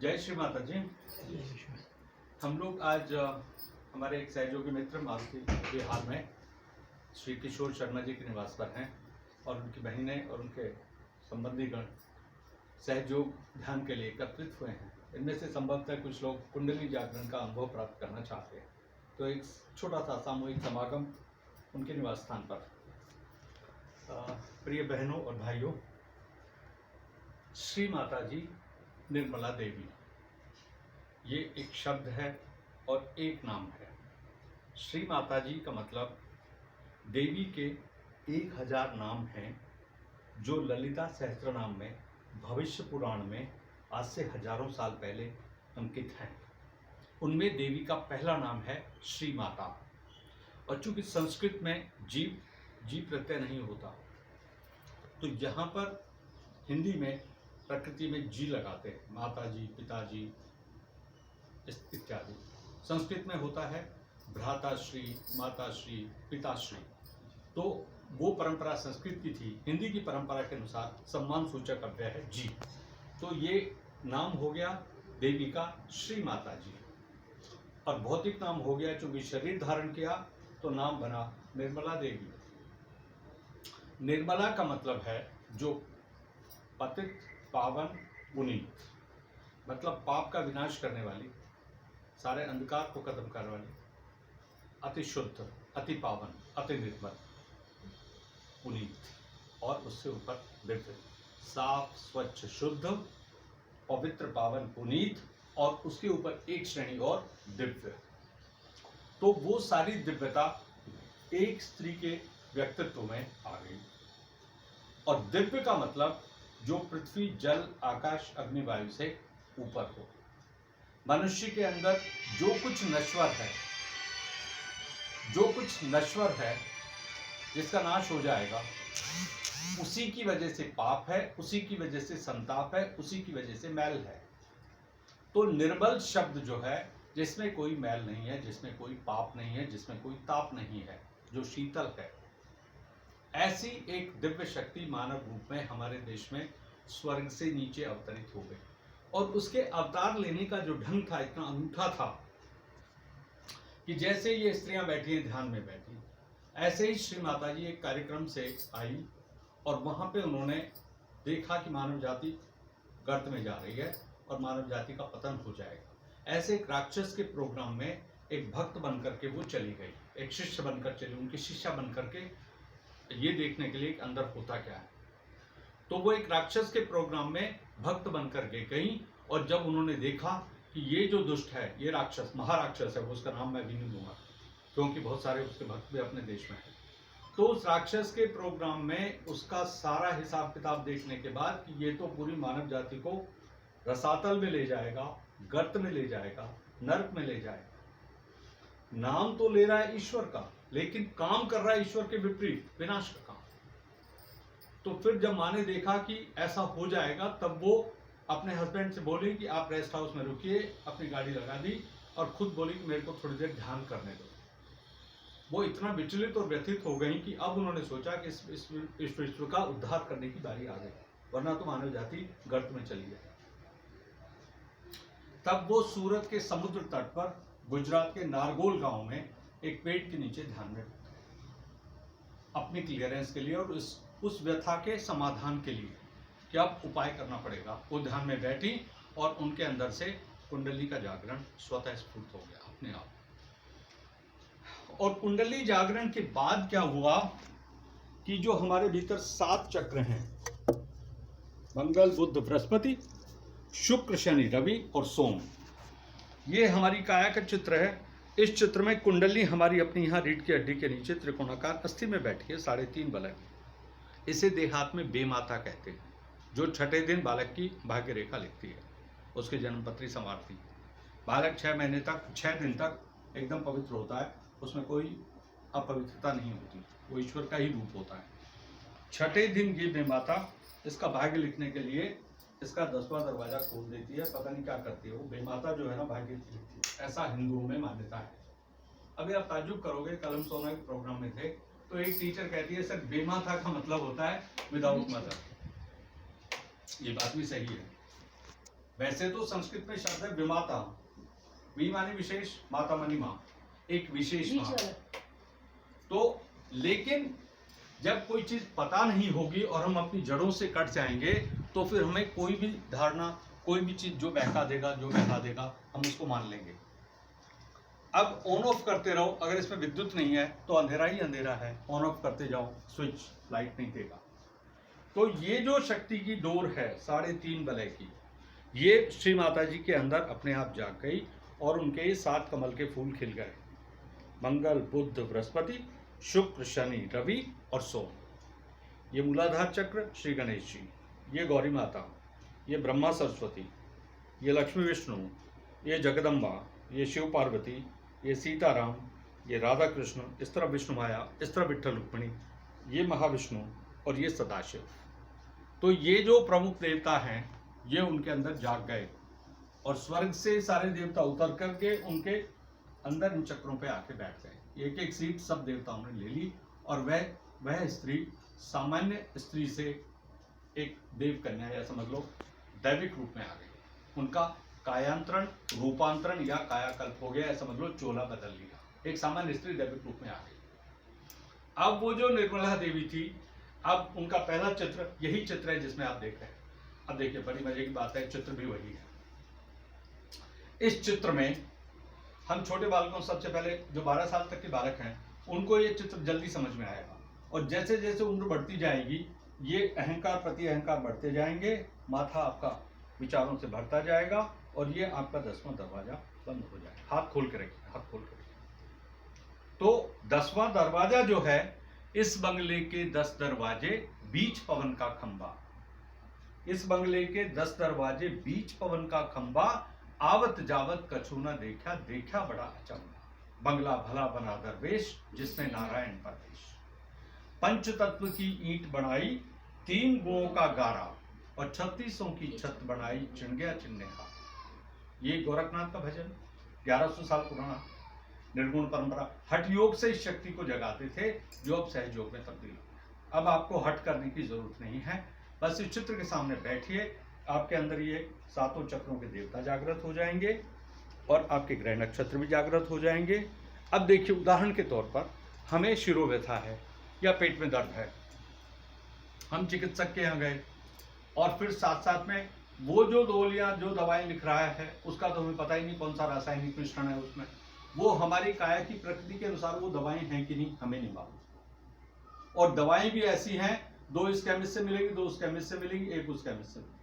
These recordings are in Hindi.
जय श्री माता जी। हम लोग आज हमारे एक सहयोगी मित्र मारुति बिहार में श्री किशोर शर्मा जी के निवास पर हैं और उनकी बहनें और उनके संबंधीगण सहयोग ध्यान के लिए एकत्रित हुए हैं। इनमें से संभवतः कुछ लोग कुंडली जागरण का अनुभव प्राप्त करना चाहते हैं, तो एक छोटा सा सामूहिक समागम उनके निवास स्थान पर। प्रिय बहनों और भाइयों, श्री माता जी निर्मला देवी, ये एक शब्द है और एक नाम है। श्री माता जी का मतलब देवी के 1000 नाम हैं जो ललिता सहस्त्रनाम में भविष्य पुराण में आज से हजारों साल पहले अंकित हैं। उनमें देवी का पहला नाम है श्री माता, और चूंकि संस्कृत में जी प्रत्यय नहीं होता, तो यहाँ पर हिंदी में प्रकृति में जी लगाते हैं, माता जी, पिताजी इत्यादि। संस्कृत में होता है भ्राताश्री, माताश्री, पिताश्री। तो वो परंपरा संस्कृत की थी। हिंदी की परंपरा के अनुसार सम्मान सूचक अव्यय है जी। तो ये नाम हो गया देवी का श्री माता जी, और भौतिक नाम हो गया, चूंकि शरीर धारण किया तो नाम बना निर्मला देवी। निर्मला का मतलब है जो पतित, पावन, पुनीत, मतलब पाप का विनाश करने वाली, सारे अंधकार को खत्म करने वाली, अति शुद्ध, अति पावन, अति निर्मल, पुनीत, और उससे ऊपर दिव्य, साफ, स्वच्छ, शुद्ध, पवित्र, पावन, पुनीत, और उसके ऊपर एक श्रेणी और दिव्य। तो वो सारी दिव्यता एक स्त्री के व्यक्तित्व में आ गई। और दिव्य का मतलब जो पृथ्वी, जल, आकाश, अग्नि, वायु से ऊपर हो। मनुष्य के अंदर जो कुछ नश्वर है, जिसका नाश हो जाएगा, उसी की वजह से पाप है, उसी की वजह से संताप है, उसी की वजह से मैल है। तो निर्मल शब्द जो है, जिसमें कोई मैल नहीं है, जिसमें कोई पाप नहीं है, जिसमें कोई ताप नहीं है, जो शीतल है, ऐसी एक दिव्य शक्ति मानव रूप में हमारे देश में स्वर्ग से नीचे अवतरित हो गई। और उसके अवतार लेने का जो ढंग था, इतना अनूठा था कि जैसे ये स्त्रियां बैठी हैं, ध्यान में बैठी, ऐसे ही श्री माता जी एक कार्यक्रम से आई और वहां पे उन्होंने देखा कि मानव जाति गर्त में जा रही है और मानव जाति का पतन हो जाएगा। ऐसे एक राक्षस के प्रोग्राम में एक भक्त बनकर के वो चली गई, एक शिष्य बनकर चली, उनकी शिष्या बनकर के, ये देखने के लिए कि अंदर होता क्या है। तो वो एक राक्षस के प्रोग्राम में भक्त बनकर के गई, और जब उन्होंने देखा कि ये जो दुष्ट है, ये राक्षस, महाराक्षस है, उसका नाम मैं भी नहीं दूंगा क्योंकि बहुत सारे उसके भक्त भी अपने देश में हैं। तो उस राक्षस के प्रोग्राम में उसका सारा हिसाब किताब देखने के बाद कि ये तो पूरी मानव जाति को रसातल में ले जाएगा, गर्त में ले जाएगा, नरक में ले जाएगा। नाम तो ले रहा है ईश्वर का, लेकिन काम कर रहा है ईश्वर के विपरीत, विनाश का काम। तो फिर जब माँ ने देखा कि ऐसा हो जाएगा, तब वो अपने हस्बैंड से बोली कि आप रेस्ट हाउस में रुकिए, अपनी गाड़ी लगा दी और खुद बोली कि मेरे को थोड़ी देर ध्यान करने दो। वो इतना विचलित और व्यथित हो गई कि अब उन्होंने सोचा कि इस विश्व का उद्धार करने की बारी आ गई, वरना तो मानव जाति गर्त में चली जाए। तब वो सूरत के समुद्र तट पर गुजरात के नारगोल गांव में एक पेड़ के नीचे ध्यान में अपनी क्लियरेंस के लिए और उस व्यथा के समाधान के लिए क्या उपाय करना पड़ेगा, वो ध्यान में बैठी और उनके अंदर से कुंडली का जागरण स्वतः स्फूर्त हो गया अपने आप। और कुंडली जागरण के बाद क्या हुआ कि जो हमारे भीतर 7 चक्र हैं, मंगल, बुध, बृहस्पति, शुक्र, शनि, रवि और सोम, ये हमारी काया का चित्र है। इस चित्र में कुंडली हमारी अपनी यहाँ रीढ़ की हड्डी के नीचे त्रिकोणाकार अस्थि में बैठी है, 3.5 बलक। इसे देहात में बेमाता कहते हैं, जो छठे दिन बालक की भाग्य रेखा लिखती है, उसके जन्मपत्री संवारती है। बालक 6 महीने तक, 6 दिन तक एकदम पवित्र होता है, उसमें कोई अपवित्रता नहीं होती, वो ईश्वर का ही रूप होता है। छठे दिन ये बेमाता इसका भाग्य लिखने के लिए इसका 10वां दरवाजा खोल देती है, पता नहीं क्या करती है वो बेमाता जो है ना, भाग्य लिखती है, ऐसा हिंदुओं में मान्यता है। अभी आप ताज्जुब करोगे, कल हम सोना के प्रोग्राम में थे तो एक टीचर कहती है सर बेमाता का मतलब होता है विदाउट मदर। ये बात भी सही है, वैसे तो संस्कृत में शब्द है विमाता, वी माने विशेष, माता मानी माँ, एक विशेष माँ। तो लेकिन जब कोई चीज पता नहीं होगी और हम अपनी जड़ों से कट जाएंगे तो फिर हमें कोई भी धारणा, कोई भी चीज जो बहका देगा, जो बहका देगा, हम उसको मान लेंगे। अब ऑन ऑफ करते रहो, अगर इसमें विद्युत नहीं है तो अंधेरा ही अंधेरा है, ऑन ऑफ करते जाओ, स्विच लाइट नहीं देगा। तो ये जो शक्ति की डोर है 3.5 वलय की, ये श्री माता जी के अंदर अपने आप जाग गई और उनके 7 कमल के फूल खिल गए। मंगल, बुध, बृहस्पति, शुक्र, शनि, रवि और सोम। ये मूलाधार चक्र श्री गणेश जी, ये गौरी माता, ये ब्रह्मा सरस्वती, ये लक्ष्मी विष्णु, ये जगदम्बा, ये शिव पार्वती, ये सीताराम, ये राधा कृष्ण, इस तरफ विष्णु माया, इस तरफ विट्ठल रुक्मिणी, ये महाविष्णु और ये सदाशिव। तो ये जो प्रमुख देवता हैं ये उनके अंदर जाग गए और स्वर्ग से सारे देवता उतर करके उनके अंदर इन चक्रों पे आके बैठ गए। एक एक सीट सब देवताओं ने ले ली और वह स्त्री सामान्य स्त्री से एक देव कन्या या समझ लो दैविक रूप में आ गई। उनका कायांतरण, रूपांतरण या कायाकल्प हो गया, समझ लो चोला बदल लिया, एक सामान्य स्त्री दैविक रूप में आ गई। अब वो जो निर्मला देवी थी, अब उनका पहला चित्र यही चित्र है जिसमें आप देख रहे हैं। अब देखिए बड़ी मजे की बात है, चित्र भी वही है। इस चित्र में हम छोटे बालकों, सबसे पहले जो 12 साल तक के बालक हैं उनको ये चित्र जल्दी समझ में आएगा और जैसे जैसे उम्र बढ़ती जाएगी ये अहंकार प्रति अहंकार बढ़ते जाएंगे, माथा आपका विचारों से भरता जाएगा और ये आपका 10वां दरवाजा बंद हो जाएगा। हाथ खोल के रखिए, हाथ खोल के रखिए। तो 10वां दरवाजा जो है, इस बंगले के 10 दरवाजे बीच पवन का खंबा, इस बंगले के 10 दरवाजे बीच पवन का खंबा, आवत जावत कछु न देखा, देखा बड़ा अचंभा। बंगला भला बना दरवेश, जिसने नारायण परवेश। पंच तत्व की ईंट बनाई, 3 गुणों का गारा और 36 की छत बनाई, चिन गया चिन्ने का। ये गोरखनाथ का भजन 1100 साल पुराना, निर्गुण परंपरा। हठ योग से इस शक्ति को जगाते थे जो अब सहज योग में तब्दील हो गया। अब आपको हट करने की जरूरत नहीं है, बस इस चित्र के सामने बैठिए, आपके अंदर ये 7 चक्रों के देवता जागृत हो जाएंगे और आपके ग्रह नक्षत्र भी जागृत हो जाएंगे। अब देखिए उदाहरण के तौर पर हमें शिरोव्यथा है या पेट में दर्द है, हम चिकित्सक के यहाँ गए और फिर साथ साथ में वो जो गोलियां जो दवाएं लिख रहा है उसका तो हमें पता ही नहीं कौन सा रासायनिक मिश्रण है उसमें, वो हमारी काया की प्रकृति के अनुसार वो दवाएं हैं कि नहीं हमें नहीं मालूम। और दवाएं भी ऐसी हैं, 2 इस केमिस्ट से मिलेगी, 2 उस केमिस्ट से मिलेगी, 1 उस केमिस्ट से मिलेगी।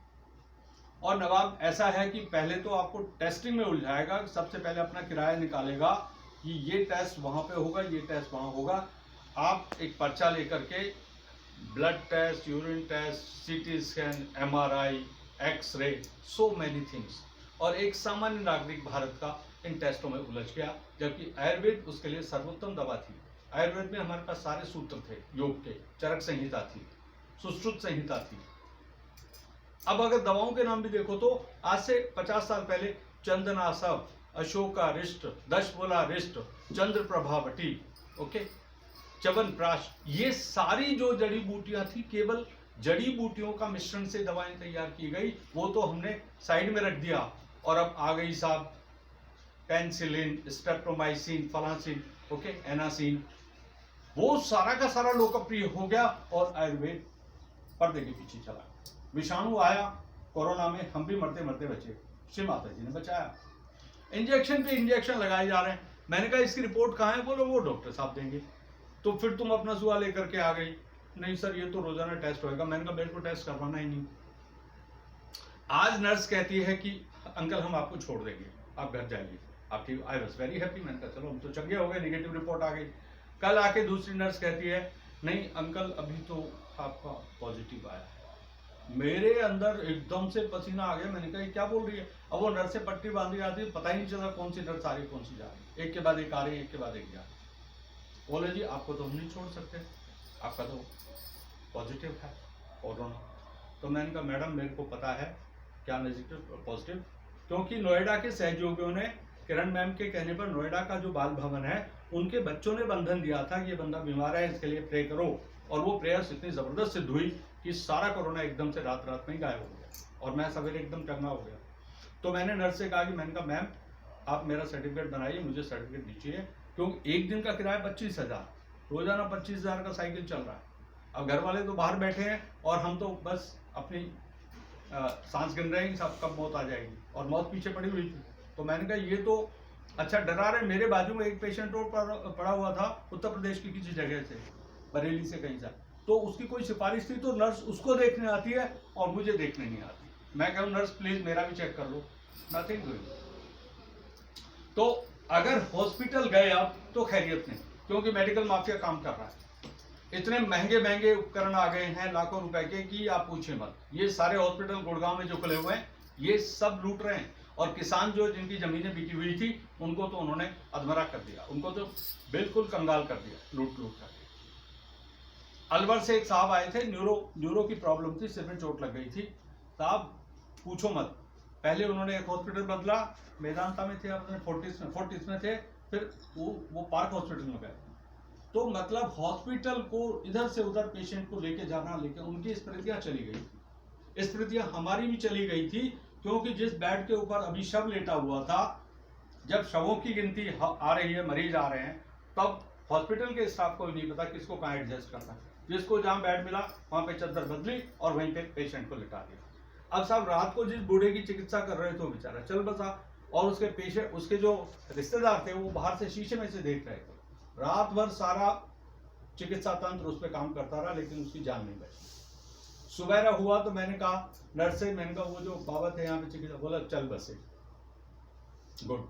और नवाब ऐसा है कि पहले तो आपको टेस्टिंग में उलझाएगा, सबसे पहले अपना किराया निकालेगा कि ये टेस्ट वहां पे होगा, ये टेस्ट वहां होगा। आप एक पर्चा लेकर के blood test, urine test, CT scan, MRI, X-ray, so many things, और एक सामान्य नागरिक भारत का इन टेस्टों में उलझ गया, जबकि आयुर्वेद उसके लिए सर्वोत्तम दवा थी। आयुर्वेद में हमारे पास सारे सूत्र थे योग के, चरक संहिता थी, सुश्रुत संहिता थी। अब अगर दवाओं के नाम भी देखो तो आज से 50 साल पहले चंदनासव, अशोकारिष्ट, दशमूलारिष्ट, चंद्र प्रभावटी, ओके, च्यवनप्राश, ये सारी जो जड़ी बूटियां थी केवल जड़ी बूटियों का मिश्रण से दवाएं तैयार की गई, वो तो हमने साइड में रख दिया और अब आ गई साहब पेनिसिलिन, स्ट्रेप्टोमाइसिन, फलासिन, ओके, एनासिन, वो सारा का सारा लोकप्रिय हो गया और आयुर्वेद पर्दे के पीछे चला। विषाणु आया कोरोना में, हम भी मरते मरते बचे, श्री माता जी ने बचाया। इंजेक्शन पे इंजेक्शन लगाए जा रहे हैं। मैंने कहा इसकी रिपोर्ट कहाँ है, बोलो वो डॉक्टर साहब देंगे। तो फिर तुम अपना सुआ लेकर के आ गई, नहीं सर ये तो रोजाना टेस्ट होएगा। मैंने कहा मेरे को टेस्ट करवाना ही नहीं। आज नर्स कहती है कि अंकल हम आपको छोड़ देंगे, आप घर जाइए, आप ठीक। I was very happy. मैंने कहा चलो हम तो चंगे हो गए, नेगेटिव रिपोर्ट आ गई। कल आके दूसरी नर्स कहती है नहीं अंकल अभी तो आपका पॉजिटिव आया है। मेरे अंदर एकदम से पसीना आ गया। मैंने कहा क्या बोल रही है। अब वो नर्स से पट्टी बांधी आती है, पता ही नहीं चला कौन सी नर्स आ रही कौन सी जा रही, एक के बाद एक आ रही, एक के बाद एक जा रही। बोले जी आपको तो हम नहीं छोड़ सकते, आपका तो पॉजिटिव है कोरोना। तो मैंने कहा मैडम मेरे को पता है क्या नेगेटिव पॉजिटिव, क्योंकि नोएडा के सहयोगियों ने किरण मैम के कहने पर नोएडा का जो बाल भवन है उनके बच्चों ने बंधन दिया था कि ये बंदा बीमार है इसके लिए प्रे करो, और वो प्रेयर्स इतनी जबरदस्त सिद्ध हुई कि सारा कोरोना एकदम से रात रात में ही गायब हो गया और मैं सवेरे एकदम चंगा हो गया। तो मैंने नर्स से कहा कि मैंने कहा मैम आप मेरा सर्टिफिकेट बनाइए, मुझे सर्टिफिकेट दीजिए, क्योंकि एक दिन का किराया 25,000, रोजाना 25,000 का साइकिल चल रहा है। अब घर वाले तो बाहर बैठे हैं और हम तो बस अपनी सांस गिन रहे हैं सब कब मौत आ जाएगी, और मौत पीछे पड़ी हुई थी। तो मैंने कहा ये तो अच्छा डरा रहे। मेरे बाजू में एक पेशेंट और पड़ा हुआ था उत्तर प्रदेश की किसी जगह से, बरेली से कहीं से, तो उसकी कोई सिफारिश थी, तो नर्स उसको देखने आती है और मुझे देखने नहीं आती। मैं कहूँ नर्स प्लीज मेरा भी चेक कर लो, नथिंग डूइंग। तो अगर हॉस्पिटल गए आप तो खैरियत नहीं, क्योंकि मेडिकल माफिया काम कर रहा है। इतने महंगे महंगे उपकरण आ गए हैं लाखों रुपए के कि आप पूछिए मत। ये सारे हॉस्पिटल गुड़गांव में जो खुले हुए हैं ये सब लूट रहे हैं, और किसान जो जिनकी जमीनें बिकी हुई थी उनको तो उन्होंने अधमरा कर दिया, उनको तो बिल्कुल कंगाल कर दिया लूट लूट कर। अलवर से एक साहब आए थे, न्यूरो की प्रॉब्लम थी, सिर में चोट लग गई थी। साहब पूछो मत, पहले उन्होंने एक हॉस्पिटल बदला, मेदांता में थे, अपने फोर्टिस में थे, फिर वो पार्क हॉस्पिटल में गए। तो मतलब हॉस्पिटल को इधर से उधर पेशेंट को लेके जाना, लेके उनकी स्मृतियां चली गई। स्मृतियां हमारी भी चली गई थी, क्योंकि जिस बेड के ऊपर अभी शव लेटा हुआ था, जब शवों की गिनती आ रही है, मरीज आ रहे हैं, तब हॉस्पिटल के स्टाफ को नहीं पता किसको कहाँ एडजस्ट करना। जिसको जहां बेड मिला वहां पे चादर बदली और वहीं पे पेशेंट को लिटा दिया। अब साहब रात को जिस बूढ़े की चिकित्सा कर रहे थे वो बेचारा चल बसा, और उसके पेशेंट, उसके जो रिश्तेदार थे वो बाहर से शीशे में से देख रहे थे। रात भर सारा चिकित्सा तंत्र उस पर काम करता रहा, लेकिन उसकी जान नहीं बची। सुबह हुआ तो मैंने कहा नर्स से, मैंने कहा वो जो बाबा थे यहाँ पे चिकित्सा, बोला चल बसे। गुड।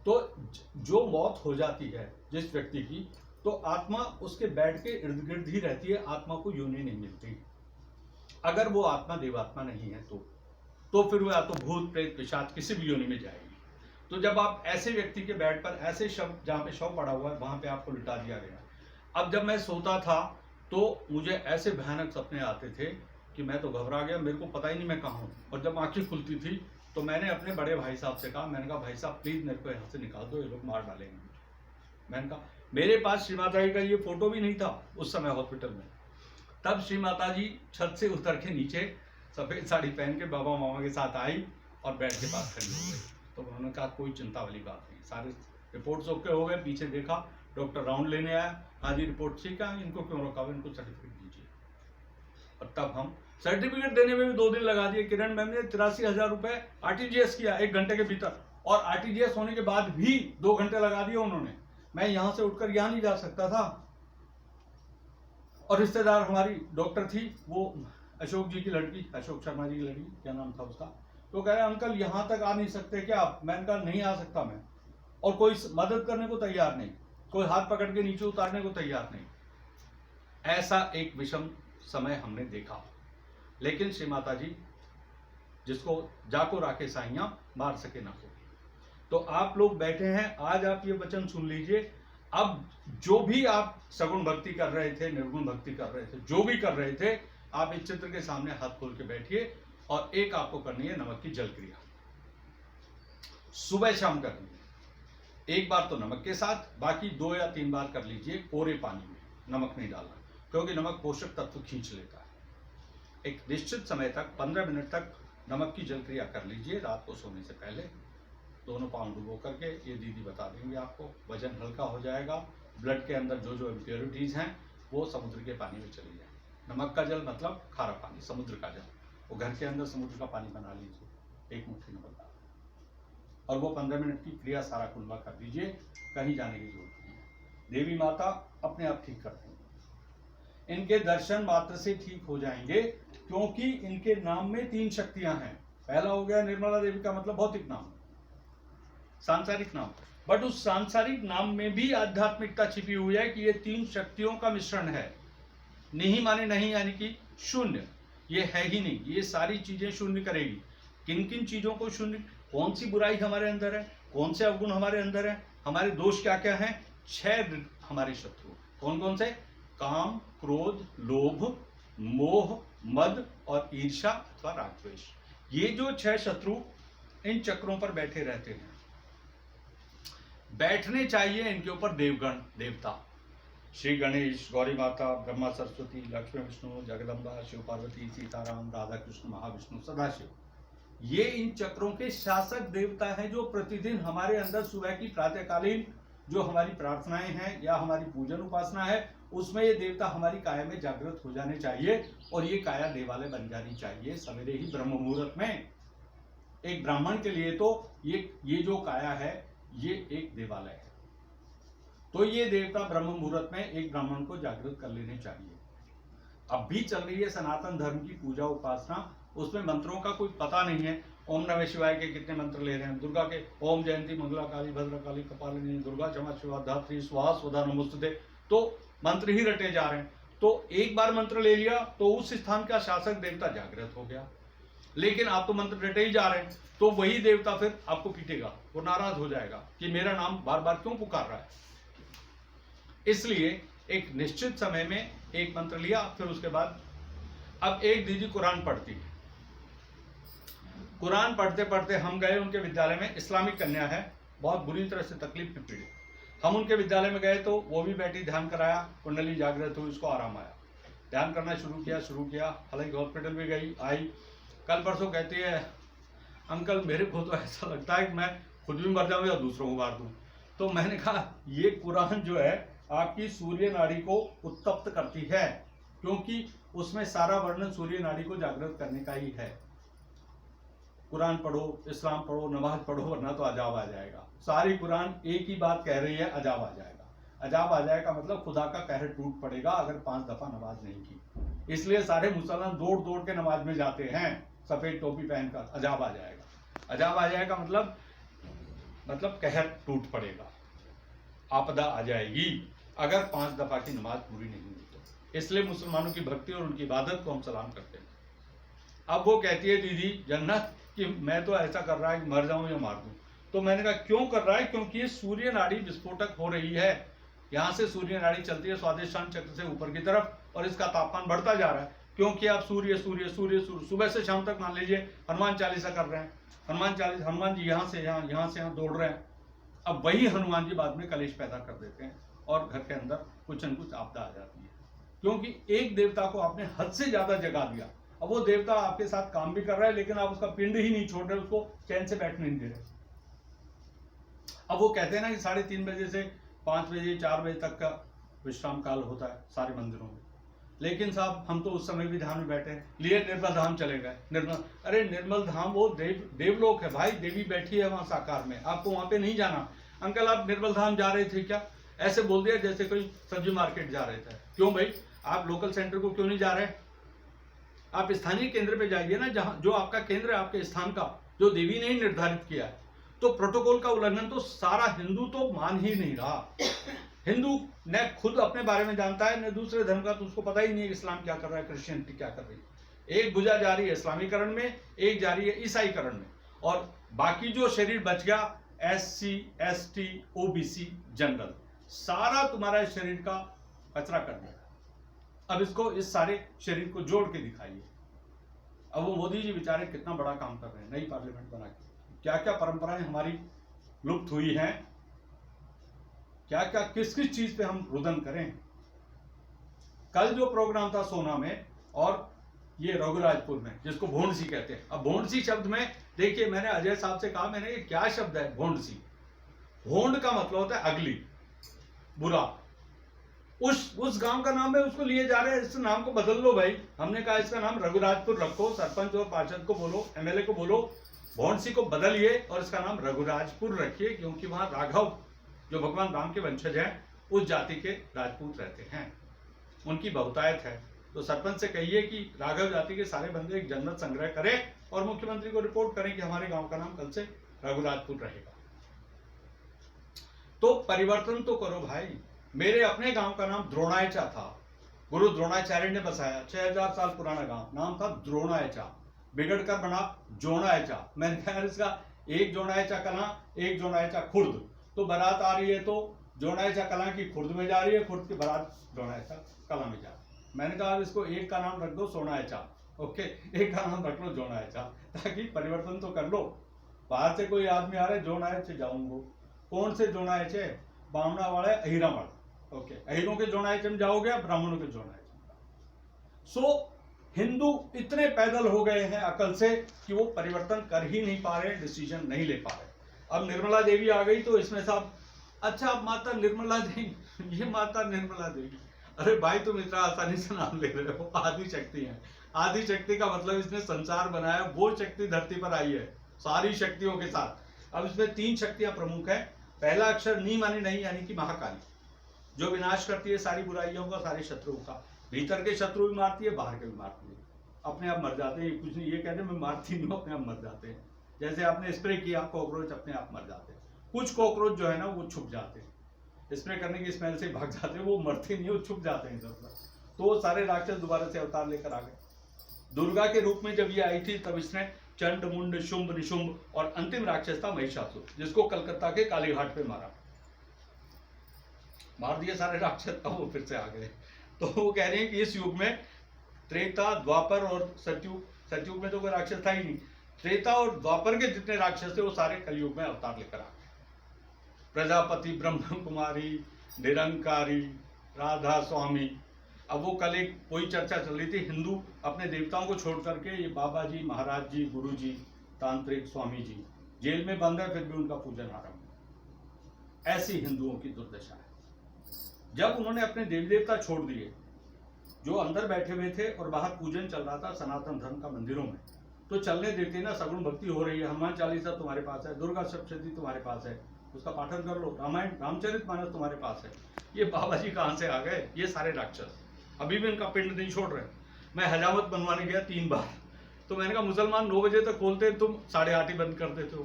तो जो मौत हो जाती है जिस व्यक्ति की, तो आत्मा उसके बेड के इर्द गिर्द ही रहती है, आत्मा को योनि नहीं मिलती। अगर वो आत्मा देवात्मा नहीं है तो फिर वो या तो भूत प्रेत पिशाच किसी भी योनि में जाएगी। तो जब आप ऐसे व्यक्ति के बेड पर, ऐसे शव जहाँ पे शव पड़ा हुआ है वहां पे आपको लिटा दिया गया। अब जब मैं सोता था तो मुझे ऐसे भयानक सपने आते थे कि मैं तो घबरा गया, मेरे को पता ही नहीं मैं कहाँ हूँ। और जब आंखें खुलती थी तो मैंने अपने बड़े भाई साहब से कहा, मैंने कहा भाई साहब प्लीज मेरे को यहाँ से निकाल दो, ये लोग मार डालेंगे। मैंने कहा, मेरे पास श्री माता जी का ये फोटो भी नहीं था उस समय हॉस्पिटल में। तब श्री माता जी छत से उतर के नीचे सफेद साड़ी पहन के बाबा मामा के साथ आई और बेड के पास खड़ी हो गई। तो उन्होंने कहा कोई चिंता वाली बात नहीं, सारे रिपोर्ट्स ओके हो गए। पीछे देखा, डॉक्टर राउंड लेने आया, हाँ जी रिपोर्ट ठीक है, इनको क्यों रोका, इनको सर्टिफिकेट दीजिए। और तब हम सर्टिफिकेट देने में भी 2 दिन लगा दिए। किरण मैम ने 83,000 रुपए आरटीजीएस किया 1 घंटे के भीतर, और आरटीजीएस होने के बाद भी 2 घंटे लगा दिए उन्होंने। मैं यहां से उठकर यहां नहीं जा सकता था। और रिश्तेदार हमारी डॉक्टर थी, वो अशोक जी की लड़की, अशोक शर्मा जी की लड़की, क्या नाम था उसका, तो कह रहे अंकल यहां तक आ नहीं सकते क्या आप? मैंने कहा नहीं आ सकता मैं। और कोई मदद करने को तैयार नहीं, कोई हाथ पकड़ के नीचे उतारने को तैयार नहीं। ऐसा एक विषम समय हमने देखा। लेकिन श्री माता जी, जिसको जाको राखे साइयां, मार सके ना कोई। तो आप लोग बैठे हैं, आज आप ये वचन सुन लीजिए। अब जो भी आप सगुण भक्ति कर रहे थे, निर्गुण भक्ति कर रहे थे, जो भी कर रहे थे, आप इस चित्र के सामने हाथ खोल के बैठिए। और एक आपको करनी है नमक की जल क्रिया, सुबह शाम करनी है। एक बार तो नमक के साथ, बाकी 2 या 3 बार कर लीजिए कोरे पानी में, नमक नहीं डालना, क्योंकि नमक पोषक तत्व खींच लेता है। एक निश्चित समय तक 15 मिनट तक नमक की जल क्रिया कर लीजिए, रात को सोने से पहले। दोनों पाँव डुबो करके, ये दीदी बता देंगे आपको, वजन हल्का हो जाएगा। ब्लड के अंदर जो जो इम्प्योरिटीज हैं वो समुद्र के पानी में चली जाए। नमक का जल मतलब खारा पानी, समुद्र का जल। वो घर के अंदर समुद्र का पानी बना लीजिए, 1 मुट्ठी नमक डाल, और वो 15 मिनट की क्रिया सारा कुंडला कर दीजिए। कहीं जाने की जरूरत नहीं है, देवी माता अपने आप ठीक कर देंगे। इनके दर्शन मात्र से ठीक हो जाएंगे, क्योंकि इनके नाम में 3 शक्तियां हैं। पहला हो गया निर्मला देवी का मतलब भौतिक नाम, सांसारिक नाम, बट उस सांसारिक नाम में भी आध्यात्मिकता छिपी हुई है कि ये 3 शक्तियों का मिश्रण है। नहीं माने नहीं, यानी कि शून्य, ये है ही नहीं। ये सारी चीजें शून्य करेगी। किन किन चीजों को शून्य, कौन सी बुराई हमारे अंदर है, कौन से अवगुण हमारे अंदर है, हमारे दोष क्या क्या हैं। 6 हमारे शत्रु कौन कौन से? काम, क्रोध, लोभ, मोह, मद और ईर्ष्या अथवा रागद्वेष। ये जो 6 शत्रु इन चक्रों पर बैठे रहते हैं। बैठने चाहिए इनके ऊपर देवगण देवता, श्री गणेश, गौरी माता, ब्रह्मा सरस्वती, लक्ष्मी विष्णु, जगदम्बा, शिव पार्वती, सीताराम, राधा कृष्ण, महाविष्णु, सदाशिव। ये इन चक्रों के शासक देवता हैं, जो प्रतिदिन हमारे अंदर सुबह की प्रातःकालीन जो हमारी प्रार्थनाएं हैं या हमारी पूजन उपासना है, उसमें ये देवता हमारी काया में जागृत हो जाने चाहिए और ये काया देवालय बन जानी चाहिए सवेरे ही ब्रह्म मुहूर्त में। एक ब्राह्मण के लिए तो ये जो काया है ये एक देवालय है, तो ये देवता ब्रह्म मुहूर्त में एक ब्राह्मण को जागृत कर लेने चाहिए। अब भी चल रही है सनातन धर्म की पूजा उपासना, उसमें मंत्रों का कोई पता नहीं है। ओम नमः शिवाय के कितने मंत्र ले रहे हैं, दुर्गा के ओम जयंती मंगला काली भद्रकाली कपालिनी दुर्गा क्षमा शिवा धात्री स्वाहा स्वधा नमोस्तुते, तो मंत्र ही रटे जा रहे हैं। तो एक बार मंत्र ले लिया तो उस स्थान का शासक देवता जागृत हो गया, लेकिन आप तो मंत्र रटे ही जा रहे हैं, तो वही देवता फिर आपको पीटेगा, वो नाराज हो जाएगा कि मेरा नाम बार बार क्यों पुकार रहा है। इसलिए एक निश्चित समय में एक मंत्र लिया, फिर उसके बाद अब एक दीदी कुरान पढ़ती है। कुरान पढ़ते पढ़ते हम गए उनके विद्यालय में, इस्लामिक कन्या है, बहुत बुरी तरह से तकलीफ में पीड़ित। हम उनके विद्यालय में गए तो वो भी बैठी, ध्यान कराया, कुंडली जागृत हुई, उसको आराम आया, ध्यान करना शुरू किया। हालांकि हॉस्पिटल भी गई, आई, कल परसों कहती है अंकल मेरे को तो ऐसा लगता है कि मैं खुद भी मर जाऊं या दूसरों को मार दूं। तो मैंने कहा ये कुरान जो है आपकी सूर्य नाड़ी को उत्तप्त करती है, क्योंकि उसमें सारा वर्णन सूर्य नाड़ी को जागृत करने का ही है। कुरान पढ़ो, इस्लाम पढ़ो, नमाज पढ़ो, वरना तो अजाब आ जाएगा। सारी कुरान एक ही बात कह रही है, अजाब आ जाएगा। अजाब आ जाएगा मतलब खुदा का कहर टूट पड़ेगा अगर 5 दफा नमाज नहीं की। इसलिए सारे मुसलमान दौड़ दौड़ के नमाज में जाते हैं सफेद टोपी पहनकर, अजाब आ जाएगा। अजाब आ जाएगा मतलब कहर टूट पड़ेगा, आपदा आ जाएगी अगर 5 दफा की नमाज पूरी नहीं हुई तो। इसलिए मुसलमानों की भक्ति और उनकी इबादत को हम सलाम करते हैं। अब वो कहती है दीदी जन्नत कि मैं तो ऐसा कर रहा है कि मर जाऊं या मार दूं। तो मैंने कहा क्यों कर रहा है, क्योंकि ये सूर्य नाड़ी विस्फोटक हो रही है। यहाँ से सूर्य नाड़ी चलती है स्वादिष्टान चक्र से ऊपर की तरफ, और इसका तापमान बढ़ता जा रहा है, क्योंकि आप सूर्य सूर्य सूर्य सूर्य सुबह से शाम तक मान लीजिए हनुमान चालीसा कर रहे हैं, हनुमान जी यहाँ से यहाँ दौड़ रहे हैं। अब वही हनुमान जी बाद में कलेश पैदा कर देते हैं और घर के अंदर कुछ न कुछ आपदा आ जाती है, क्योंकि एक देवता को आपने हद से ज्यादा जगा दिया। अब वो देवता आपके साथ काम भी कर रहा है, लेकिन आप उसका पिंड ही नहीं छोड़ रहे, उसको चैन से बैठने नहीं दे रहे। अब वो कहते हैं ना कि 3:30 बजे से 5 बजे 4 बजे तक का विश्राम काल होता है सारे मंदिरों में, लेकिन साहब हम तो उस समय भी ध्यान में बैठे हैं, लिए निर्मल धाम चले गए। अरे निर्मल धाम वो देवलोक है भाई, देवी बैठी है वहां साकार में, आपको वहां पे नहीं जाना। अंकल आप निर्मल धाम जा रहे थे क्या? ऐसे बोल दिया जैसे कोई सब्जी मार्केट जा रहे थे। क्यों भाई, आप लोकल सेंटर को क्यों नहीं जा रहे? आप स्थानीय केंद्र पे जाइए ना, जहां जो आपका केंद्र है आपके स्थान का, जो देवी ने ही निर्धारित किया है। तो प्रोटोकॉल का उल्लंघन तो सारा हिंदू तो मान ही नहीं रहा। हिंदू न खुद अपने बारे में जानता है, न दूसरे धर्म का, तो उसको पता ही नहीं है इस्लाम क्या कर रहा है, क्रिश्चियनिटी क्या कर रही है। एक भुजा जा रही है इस्लामीकरण में, एक जा रही है ईसाईकरण में, और बाकी जो शरीर बच गया SC ST OBC जनरल, सारा तुम्हारा शरीर का कचरा कर दिया। अब इसको इस सारे शरीर को जोड़ के दिखाइए। अब वो मोदी जी बेचारे कितना बड़ा काम कर रहे हैं, नई पार्लियामेंट बना के, क्या क्या परंपराएं हमारी लुप्त हुई हैं, क्या क्या किस किस चीज पे हम रुदन करें। कल जो प्रोग्राम था सोना में और ये रघुराजपुर में, जिसको भोंडसी कहते हैं। अब भोंडसी शब्द में देखिए, मैंने अजय साहब से कहा, मैंने ये क्या शब्द है भोंडसी? भोंड का मतलब होता है अगली, बुरा। उस गांव का नाम है, उसको लिए जा रहे हैं, इस नाम को बदल लो भाई। हमने कहा इसका नाम रघुराजपुर रखो, सरपंच और पार्षद को बोलो, MLA को बोलो, भोंडसी को बदलिए और इसका नाम रघुराजपुर रखिए, क्योंकि वहां राघव जो भगवान राम के वंशज हैं उस जाति के राजपूत रहते हैं, उनकी बहुतायत है। तो सरपंच से कहिए कि राघव जाति के सारे बंदे एक जनमत संग्रह करें और मुख्यमंत्री को रिपोर्ट करें कि हमारे गांव का नाम कल से रघुराजपुर रहेगा। तो परिवर्तन तो करो भाई। मेरे अपने गांव का नाम द्रोणायचा था, गुरु द्रोणाचार्य ने बसाया, 6000 साल पुराना गांव, नाम था द्रोणायचा, बिगड़कर बना जोणायचा। मैंने कहा इसका एक जोणायचा कला, एक जोणायचा खुर्द, तो बारात आ रही है तो जोणायचा कला की खुर्द में जा रही है, खुर्द की बारात जोणायचा कला में जा रही है। मैंने कहा इसको एक का नाम रख दो सोनायचा, ओके, एक का नाम रख लो जोणायचा, ताकि परिवर्तन तो कर लो। बाहर से कोई आदमी आ रहा है जोणायचे जाऊंगो, कौन से जोणायचे? बामणा वाले अहिरामण, ओके, अहिरों के जोणायचे में जाओगे, ब्राह्मणों के जोणायचे। सो हिंदू इतने पैदल हो गए हैं अकल से कि वो परिवर्तन कर ही नहीं पा रहे, डिसीजन नहीं ले पा रहे। अब निर्मला देवी आ गई तो इसमें सब अच्छा, अब माता निर्मला देवी, ये माता निर्मला देवी, अरे भाई तुम इतना आसानी से नाम ले रहे हो। आदि शक्ति है। आदि शक्ति का मतलब इसने संसार बनाया, वो शक्ति धरती पर आई है सारी शक्तियों के साथ। अब इसमें 3 शक्तियां प्रमुख है। पहला अक्षर नी माने नहीं, यानी कि महाकाली, जो विनाश करती है सारी बुराइयों का, सारे शत्रुओं का। भीतर के शत्रु भी मारती है, बाहर के भी मारती है। अपने आप मर जाते हैं, कुछ नहीं ये कहते मैं मारती नहीं हूँ, अपने आप मर जाते हैं। जैसे आपने स्प्रे किया, कॉकरोच अपने आप मर जाते हैं। कुछ कॉकरोच जो है ना वो छुप जाते हैं, स्प्रे करने की स्मेल से भाग जाते हैं, वो मरते नहीं, वो छुप जाते हैं इधर उधर। तो सारे राक्षस दोबारा से अवतार लेकर आ गए। दुर्गा के रूप में जब ये आई थी तब इसने चंड मुंड शुंभ निशुंभ और अंतिम राक्षस था महिषासुर, जिसको कलकत्ता के कालीघाट पे मार दिए सारे राक्षस। अब वो फिर से आ गए। तो वो कह रहे हैं कि इस युग में त्रेता द्वापर और सतयुग में तो कोई राक्षस था ही नहीं। त्रेता और द्वापर के जितने राक्षस थे वो सारे कलयुग में अवतार लेकर आ गए। प्रजापति, ब्रह्म कुमारी, निरंकारी, राधा स्वामी। अब वो कल एक कोई चर्चा चल रही थी, हिंदू अपने देवताओं को छोड़ करके ये बाबा जी, महाराज जी, गुरु जी, तांत्रिक, स्वामी जी जेल में बंद है, फिर भी उनका पूजन आरंभ। ऐसी हिंदुओं की दुर्दशा है। जब उन्होंने अपने देवी देवता छोड़ दिए, जो अंदर बैठे हुए थे और बाहर पूजन चल रहा था सनातन धर्म का मंदिरों में, तो चलने देते ना। सगुण भक्ति हो रही है, हनुमान चालीसा तुम्हारे पास है, दुर्गा सप्तशती तुम्हारे पास है, उसका पाठन कर लो, रामायण रामचरितमानस तुम्हारे पास है। ये बाबा जी कहाँ से आ गए? ये सारे राक्षस अभी भी इनका पिंड नहीं छोड़ रहे। मैं हजामत बनवाने गया 3 बार, तो मैंने कहा मुसलमान 9 बजे तक खोलते, तुम 8:30 ही बंद कर देते हो।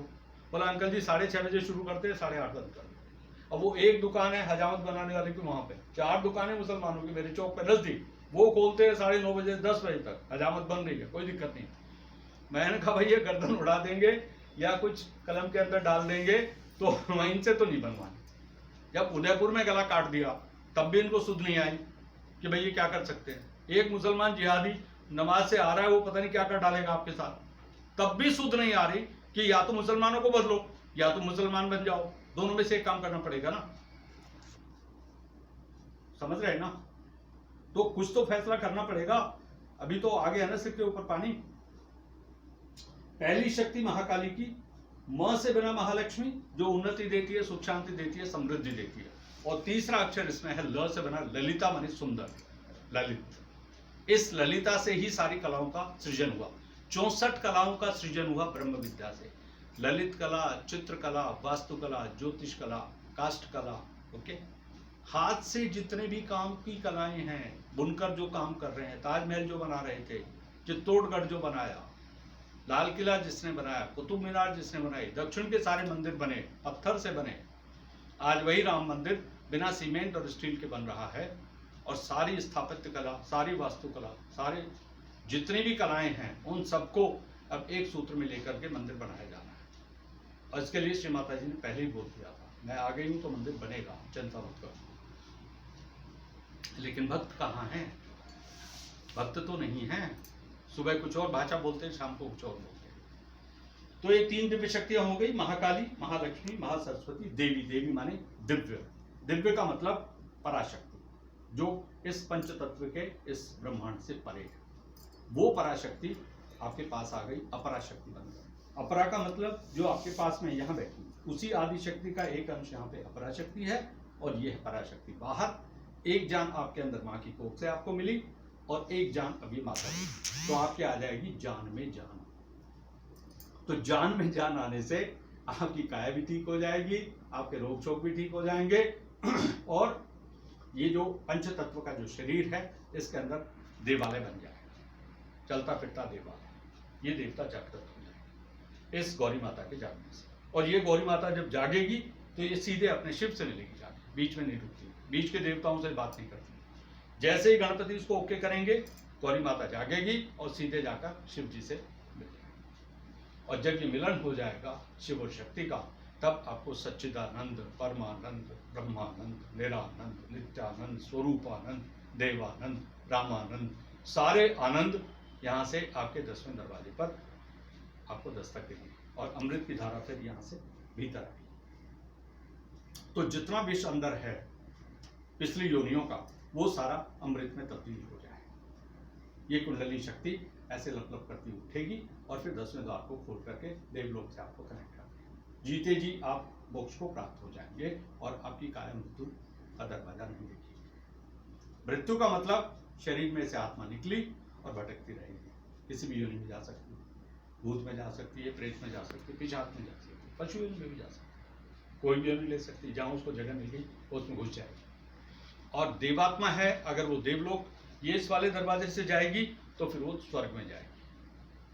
बोला अंकल जी 6:30 बजे शुरू करते हैं, 8:30 बंद कर। अब वो एक दुकान है हजामत बनाने वाले की, वहां पे 4 दुकानें मुसलमानों की मेरे चौक पे नजदीक, वो खोलते हैं 9:30 बजे, 10 बजे तक हजामत बन रही है, कोई दिक्कत नहीं। मैंने कहा भाई ये गर्दन उड़ा देंगे या कुछ कलम के अंदर डाल देंगे, तो वहीं से तो नहीं बनवानी। जब उदयपुर में गला काट दिया तब भी इनको सुध नहीं आई कि भाई ये क्या कर सकते हैं। एक मुसलमान जिहादी नमाज से आ रहा है, वो पता नहीं क्या कर डालेगा आपके साथ, तब भी सुध नहीं आ रही कि या तो मुसलमानों को बदलो या तो मुसलमान बन जाओ, दोनों में से एक काम करना पड़ेगा ना। समझ रहे हैं ना? तो कुछ तो फैसला करना पड़ेगा। अभी तो आगे है ना सिर के ऊपर पानी। पहली शक्ति महाकाली की, म से बना महालक्ष्मी, जो उन्नति देती है, सुख शांति देती है, समृद्धि देती है। और तीसरा अक्षर इसमें है ल से बना ललिता, माने सुंदर, ललित। इस ललिता से ही सारी कलाओं का सृजन हुआ। 64 कलाओं का सृजन हुआ ब्रह्म विद्या से। ललित कला, चित्रकला, वास्तुकला, ज्योतिष कला, काष्ठ कला, ओके। हाथ से जितने भी काम की कलाएं हैं, बुनकर जो काम कर रहे हैं, ताजमहल जो बना रहे थे, चित्तौड़गढ़ जो बनाया, लाल किला जिसने बनाया, कुतुब मीनार जिसने बनाई, दक्षिण के सारे मंदिर बने पत्थर से बने। आज वही राम मंदिर बिना सीमेंट और स्टील के बन रहा है। और सारी स्थापत्य कला, सारी वास्तुकला, सारे जितनी भी कलाएं हैं, उन सबको अब एक सूत्र में लेकर के मंदिर बनाया जाना है। और इसके लिए श्री माता जी ने पहले ही बोल दिया था, मैं आ गई हूं तो मंदिर बनेगा, चिंता मत करो। लेकिन भक्त कहाँ हैं? भक्त तो नहीं है। सुबह कुछ और भाषा बोलते हैं, शाम को कुछ और बोलते हैं। तो ये 3 दिव्य शक्तियां हो गई, महाकाली, महालक्ष्मी, महासरस्वती। देवी, देवी माने दिव्य। दिव्य का मतलब पराशक्ति, जो इस पंच तत्व के, इस ब्रह्मांड से परे है। वो पराशक्ति आपके पास आ गई, अपराशक्ति बन गई। अपरा का मतलब जो आपके पास में यहाँ बैठी, उसी आदि शक्ति का एक अंश यहाँ पे अपराशक्ति है, और ये है पराशक्ति। बाहर एक जान आपके अंदर माँ की कोख से आपको मिली, और एक जान अभी माता की, तो आपके आ जाएगी जान में जान। तो जान में जान आने से आपकी काया भी ठीक हो जाएगी, आपके रोग शोक भी ठीक हो जाएंगे, और ये जो पंच तत्व का जो शरीर है, इसके अंदर देवालय बन जाएगा, चलता फिरता देवालय। ये देवता जागृत हो जाएंगे इस गौरी माता के जागने से। और ये गौरी माता जब जागेगी तो ये सीधे अपने शिव से मिलेगी जाके, बीच में नहीं रुकती, बीच के देवताओं से बात नहीं करती। जैसे ही गणपति उसको ओके करेंगे, गौरी माता जागेगी और सीधे जाकर शिव जी से मिलेगी। और जब ये मिलन हो जाएगा शिव और शक्ति का, तब आपको सच्चिदानंद, परमानंद, ब्रह्मानंद, निरानंद, नित्यानंद, स्वरूपानंद, देवानंद, रामानंद, सारे आनंद यहाँ से आपके 10वें दरवाजे पर आपको दस्तक देंगे, और अमृत की धारा फिर यहाँ से भीतर आएगी। तो जितना विष अंदर है पिछली योनियों का, वो सारा अमृत में तब्दील हो जाए। ये कुंडलिनी शक्ति ऐसे लप करती उठेगी और फिर 10वें द्वार को खोल करके देवलोक से आपको कनेक्ट कर देगी। जीते जी आप मोक्ष को प्राप्त हो जाएंगे और आपकी काया मृत्यु का दरवाजा नहीं देगी। मृत्यु का मतलब शरीर में से आत्मा निकली और भटकती रहेगी, किसी भी योनि में जा सकती है, भूत में जा सकती है, प्रेत में जा सकती है, पिशाच में जा सकती है, पशु योनि में भी जा सकती है, कोई भी योनि ले सकती है, जहाँ उसको जगह मिल गई उसमें घुस जाएगी। और देवात्मा है, अगर वो देवलोक ये इस वाले दरवाजे से जाएगी तो फिर वो स्वर्ग में जाएगी,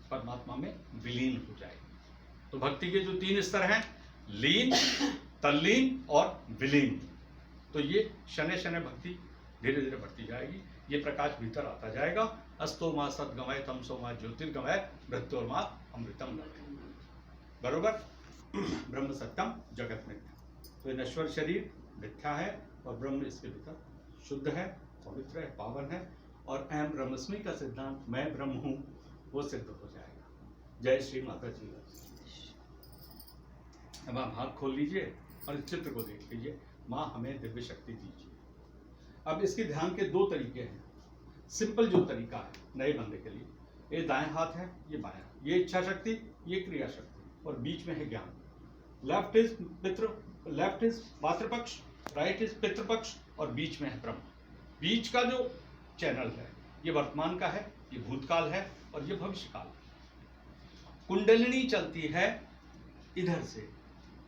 परमात्मा में विलीन हो जाएगी। तो भक्ति के जो 3 स्तर हैं, लीन, तल्लीन और विलीन, तो ये शनै शनै भक्ति धीरे धीरे बढ़ती जाएगी। ये प्रकाश भीतर आता जाएगा। अस्तो मा सद्गमय तमसो मा ज्योतिर्गमय मृत्योर्मा अमृतम गमय। बरोबर। ब्रह्म सत्यम जगत मिथ्या। तो ये नश्वर शरीर मिथ्या है और ब्रह्म इसके भीतर शुद्ध है, पवित्र है, पावन है। और अहम ब्रह्मस्मि का सिद्धांत मैं ब्रह्म हूँ वो सिद्ध हो जाएगा। जय श्री माता जी। अब आप हाथ खोल लीजिए और इस चित्र को देख लीजिए। माँ हमें दिव्य शक्ति दीजिए। अब इसके ध्यान के 2 तरीके हैं। सिंपल जो तरीका है नए बंदे के लिए, ये दाएं हाथ है, ये बायां, ये इच्छा शक्ति, ये क्रिया शक्ति और बीच में है ज्ञान। लेफ्ट इज मातृपक्ष, राइट इज पितृपक्ष और बीच में है ब्रह्म। बीच का जो चैनल है ये वर्तमान का है, ये भूतकाल है और ये भविष्यकाल है। कुंडलिनी चलती है इधर से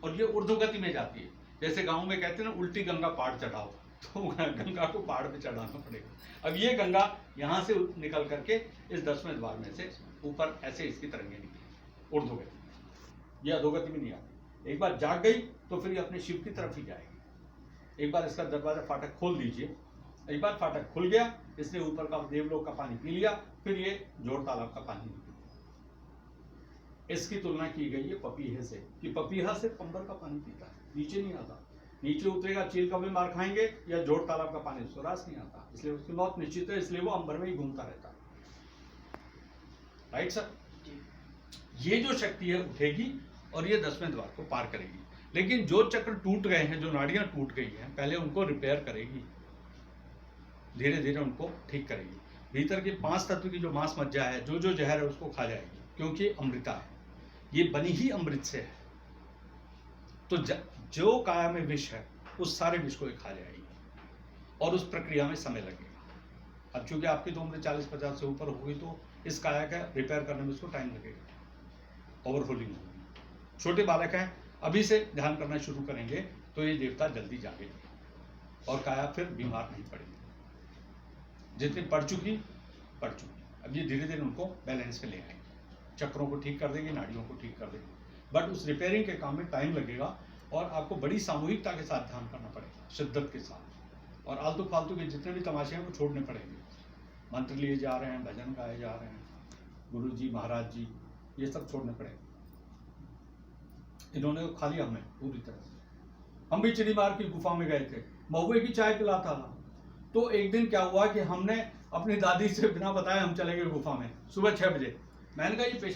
और ये ऊर्ध्वगति में जाती है। जैसे गांव में कहते हैं ना, उल्टी गंगा पहाड़ चढ़ाओ, तो गंगा को पहाड़ पे चढ़ाना पड़ेगा। अब ये गंगा यहाँ से निकल करके इस 10वें द्वार में से ऊपर ऐसे इसकी तरंगे निकली ऊर्ध्वगति, ये अधोगति में नहीं आती। एक बार जाग गई तो फिर ये अपने शिव की तरफ ही जाएगी। एक बार इसका दरवाजा फाटक खोल दीजिए। एक बार फाटक खुल गया, इसने ऊपर का देवलोक का पानी पी लिया, फिर ये जोड़ तालाब का पानी निकल। इसकी तुलना की गई है पपीहे से कि पपीहा सिर्फ अंबर का पानी पीता है, नीचे नहीं आता। नीचे उतरेगा चील का भी मार खाएंगे या जोड़ तालाब का पानी उसको रास नहीं आता, इसलिए उसकी मौत निश्चित है। इसलिए वो अंबर में ही घूमता रहता है। Right sir? ये जो शक्ति है उठेगी और ये 10वें द्वार को पार करेगी। लेकिन जो चक्र टूट गए हैं, जो नाड़ियां टूट गई हैं, पहले उनको रिपेयर करेगी, धीरे धीरे उनको ठीक करेगी। भीतर के 5 तत्व की जो मांस मज्जा है, जो जो जहर है उसको खा जाएगी, क्योंकि अमृता है, ये बनी ही अमृत से है। तो जो काया में विष है उस सारे विष को ये खा जाएगी और उस प्रक्रिया में समय लगेगा। अब चूंकि आपकी तो उम्र 40-50 से ऊपर होगी तो इस काया का रिपेयर करने में उसको टाइम लगेगा, ओवरहोलिंग होगी। छोटे बालक हैं, अभी से ध्यान करना शुरू करेंगे तो ये देवता जल्दी जागेगी और काया फिर बीमार नहीं पड़ेगी। जितनी पड़ चुकी। अब ये धीरे धीरे उनको बैलेंस में ले आएंगे, चक्रों को ठीक कर देंगे, नाड़ियों को ठीक कर देंगे। बट उस रिपेयरिंग के काम में टाइम लगेगा और आपको बड़ी सामूहिकता के साथ ध्यान करना पड़ेगा, शिद्दत के साथ। और आलतू फालतू के जितने भी तमाशे हैं वो छोड़ने पड़ेंगे। मंत्र लिए जा रहे हैं, भजन गाए जा रहे हैं, गुरु जी महाराज जी, ये सब छोड़ने पड़ेंगे। इन्होंने तो खा लिया हमें पूरी तरह से। हम भी चिड़ीमार की गुफा में गए थे, महुए की चाय पिलाता था। तो एक दिन क्या हुआ कि हमने अपनी दादी से बिना बताए हम चले गए गुफा में सुबह 6 बजे। मैंने कहा ये पेशा